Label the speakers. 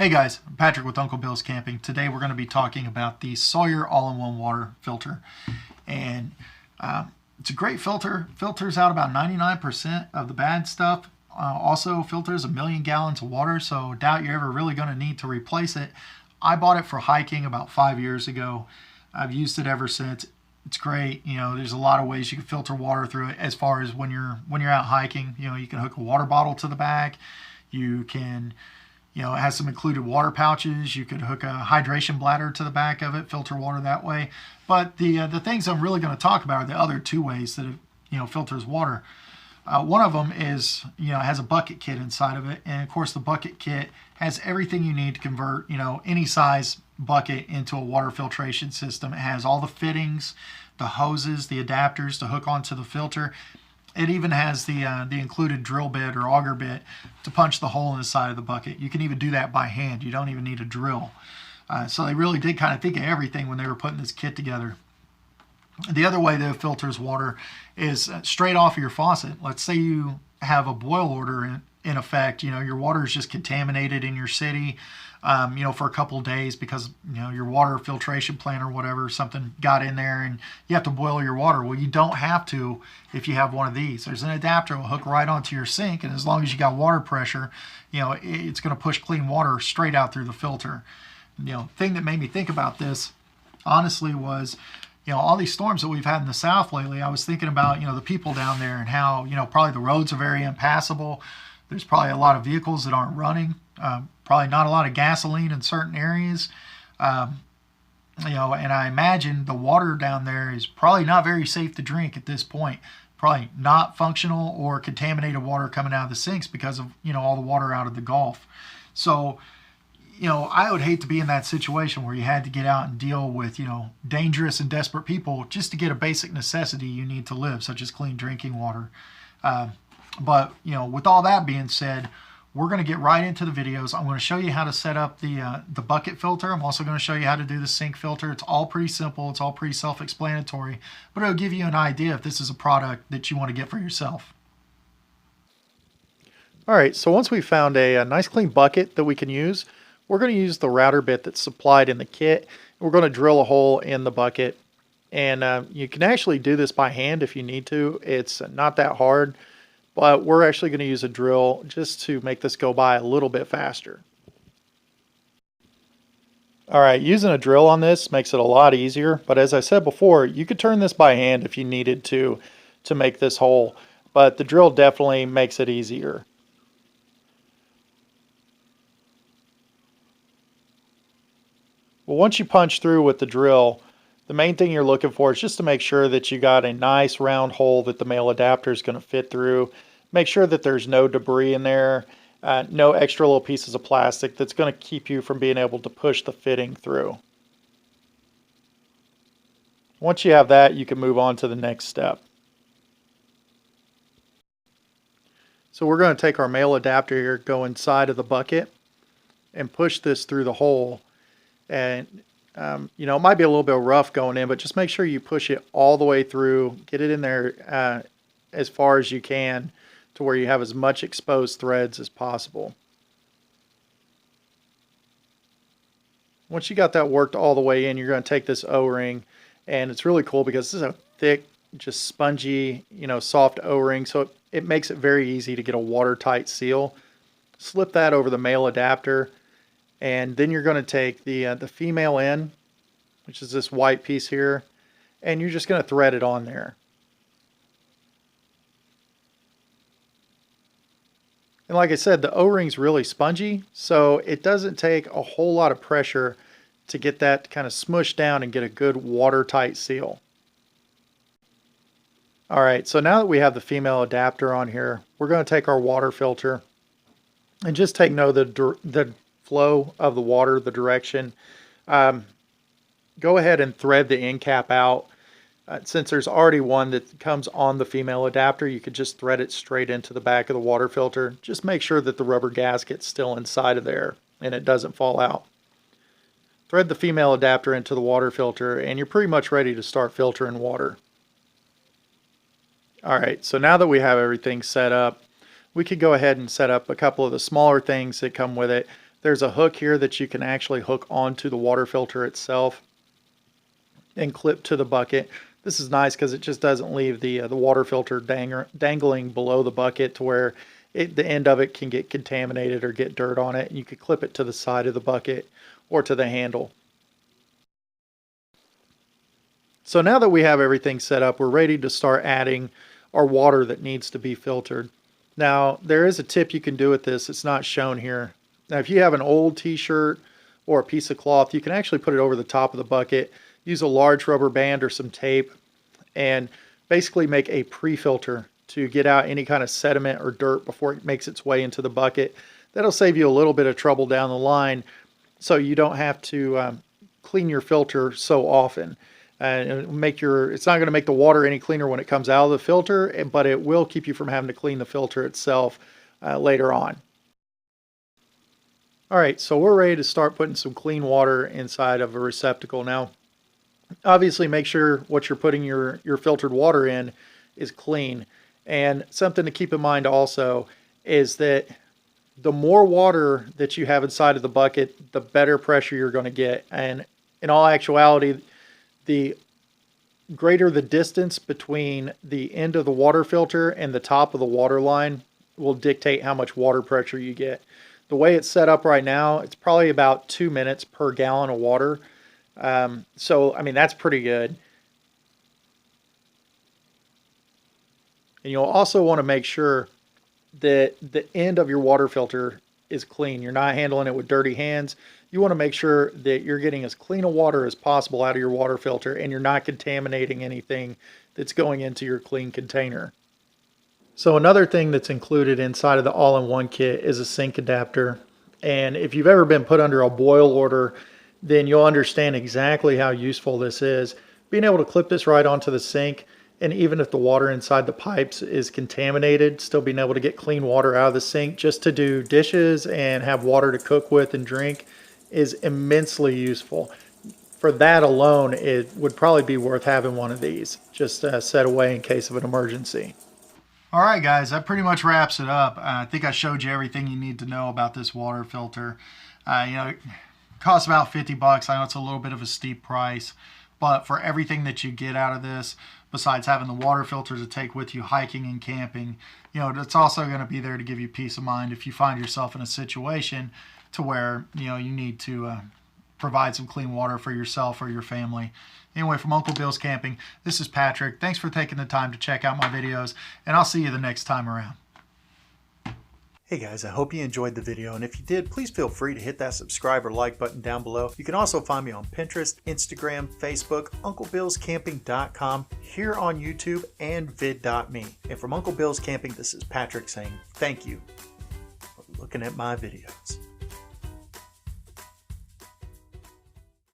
Speaker 1: Hey guys, I'm Patrick with Uncle Bill's Camping. Today we're going to be talking about the Sawyer all-in-one water filter. And it's a great filter. Filters out about 99% of the bad stuff. Also filters 1,000,000 gallons of water, so doubt you're ever really going to need to replace it. I bought it for hiking about 5 years ago. I've used it ever since. It's great. You know, there's a lot of ways you can filter water through it. As far as when you're out hiking, you know, you can hook a water bottle to the back. You can, you know, it has some included water pouches. You could hook a hydration bladder to the back of it, filter water that way. But the things I'm really going to talk about are the other two ways that it, you know, filters water. One of them is, you know, it has a bucket kit inside of it, and of course the bucket kit has everything you need to convert, you know, any size bucket into a water filtration system. It has all the fittings, the hoses, the adapters to hook onto the filter. It even has the included drill bit or auger bit to punch the hole in the side of the bucket. You can even do that by hand. You don't even need a drill. So they really did kind of think of everything when they were putting this kit together. The other way that it filters water is straight off of your faucet. Let's say you have a boil order in effect. You know, your water is just contaminated in your city, you know, for a couple of days because, you know, your water filtration plant or whatever, something got in there and you have to boil your water. Well, you don't have to if you have one of these. There's an adapter that will hook right onto your sink, and as long as you got water pressure, you know, it's going to push clean water straight out through the filter. You know, thing that made me think about this, honestly, was, you know, all these storms that we've had in the South lately. I was thinking about, you know, the people down there and how, you know, probably the roads are very impassable. There's probably a lot of vehicles that aren't running. Probably not a lot of gasoline in certain areas. You know, and I imagine the water down there is probably not very safe to drink at this point. Probably not functional or contaminated water coming out of the sinks because of, you know, all the water out of the Gulf. So, you know, I would hate to be in that situation where you had to get out and deal with, you know, dangerous and desperate people just to get a basic necessity you need to live, such as clean drinking water. But, you know, with all that being said, we're going to get right into the videos. I'm going to show you how to set up the bucket filter. I'm also going to show you how to do the sink filter. It's all pretty simple. It's all pretty self-explanatory, but it'll give you an idea if this is a product that you want to get for yourself. All right, so once we've found a nice clean bucket that we can use, we're going to use the router bit that's supplied in the kit. We're going to drill a hole in the bucket, and you can actually do this by hand if you need to. It's not that hard, but we're actually going to use a drill just to make this go by a little bit faster. All right, using a drill on this makes it a lot easier, but as I said before, you could turn this by hand if you needed to make this hole, but the drill definitely makes it easier. Well, once you punch through with the drill, the main thing you're looking for is just to make sure that you got a nice round hole that the male adapter is going to fit through. Make sure that there's no debris in there, no extra little pieces of plastic that's going to keep you from being able to push the fitting through. Once you have that, you can move on to the next step. So we're going to take our male adapter here, go inside of the bucket, and push this through the hole. And you know, it might be a little bit rough going in, but just make sure you push it all the way through, get it in there as far as you can to where you have as much exposed threads as possible. Once you got that worked all the way in, you're going to take this O-ring, and it's really cool because this is a thick, just spongy, you know, soft O-ring, so it makes it very easy to get a watertight seal. Slip that over the male adapter. And then you're going to take the female end, which is this white piece here, and you're just going to thread it on there. And like I said, the O-ring's really spongy, so it doesn't take a whole lot of pressure to get that kind of smushed down and get a good watertight seal. All right, so now that we have the female adapter on here, we're going to take our water filter and just take note of the flow of the water, the direction. Go ahead and thread the end cap out. Since there's already one that comes on the female adapter, you could just thread it straight into the back of the water filter. Just make sure that the rubber gasket's still inside of there and it doesn't fall out. Thread the female adapter into the water filter and you're pretty much ready to start filtering water. Alright, so now that we have everything set up, we could go ahead and set up a couple of the smaller things that come with it. There's a hook here that you can actually hook onto the water filter itself and clip to the bucket. This is nice because it just doesn't leave the water filter dangling below the bucket to where the end of it can get contaminated or get dirt on it. And you could clip it to the side of the bucket or to the handle. So now that we have everything set up, we're ready to start adding our water that needs to be filtered. Now, there is a tip you can do with this. It's not shown here. Now, if you have an old t-shirt or a piece of cloth, you can actually put it over the top of the bucket, use a large rubber band or some tape, and basically make a pre-filter to get out any kind of sediment or dirt before it makes its way into the bucket. That'll save you a little bit of trouble down the line, so you don't have to clean your filter so often. And it's not going to make the water any cleaner when it comes out of the filter, but it will keep you from having to clean the filter itself later on. All right, so we're ready to start putting some clean water inside of a receptacle. Now, obviously make sure what you're putting your filtered water in is clean. And something to keep in mind also is that the more water that you have inside of the bucket, the better pressure you're going to get. And in all actuality, the greater the distance between the end of the water filter and the top of the water line will dictate how much water pressure you get. The way it's set up right now, it's probably about 2 minutes per gallon of water. So, I mean, that's pretty good. And you'll also want to make sure that the end of your water filter is clean. You're not handling it with dirty hands. You want to make sure that you're getting as clean of water as possible out of your water filter, and you're not contaminating anything that's going into your clean container. So another thing that's included inside of the all-in-one kit is a sink adapter. And if you've ever been put under a boil order, then you'll understand exactly how useful this is. Being able to clip this right onto the sink, and even if the water inside the pipes is contaminated, still being able to get clean water out of the sink just to do dishes and have water to cook with and drink is immensely useful. For that alone, it would probably be worth having one of these just set away in case of an emergency. All right, guys, that pretty much wraps it up. I think I showed you everything you need to know about this water filter. It costs about 50 bucks. I know it's a little bit of a steep price, but for everything that you get out of this, besides having the water filter to take with you hiking and camping, it's also going to be there to give you peace of mind if you find yourself in a situation to where you need to provide some clean water for yourself or your family. Anyway, from Uncle Bill's Camping, this is Patrick. Thanks for taking the time to check out my videos, and I'll see you the next time around. Hey guys, I hope you enjoyed the video, and if you did, please feel free to hit that subscribe or like button down below. You can also find me on Pinterest, Instagram, Facebook, UncleBillsCamping.com, here on YouTube, and vid.me. And from Uncle Bill's Camping, this is Patrick saying thank you for looking at my videos.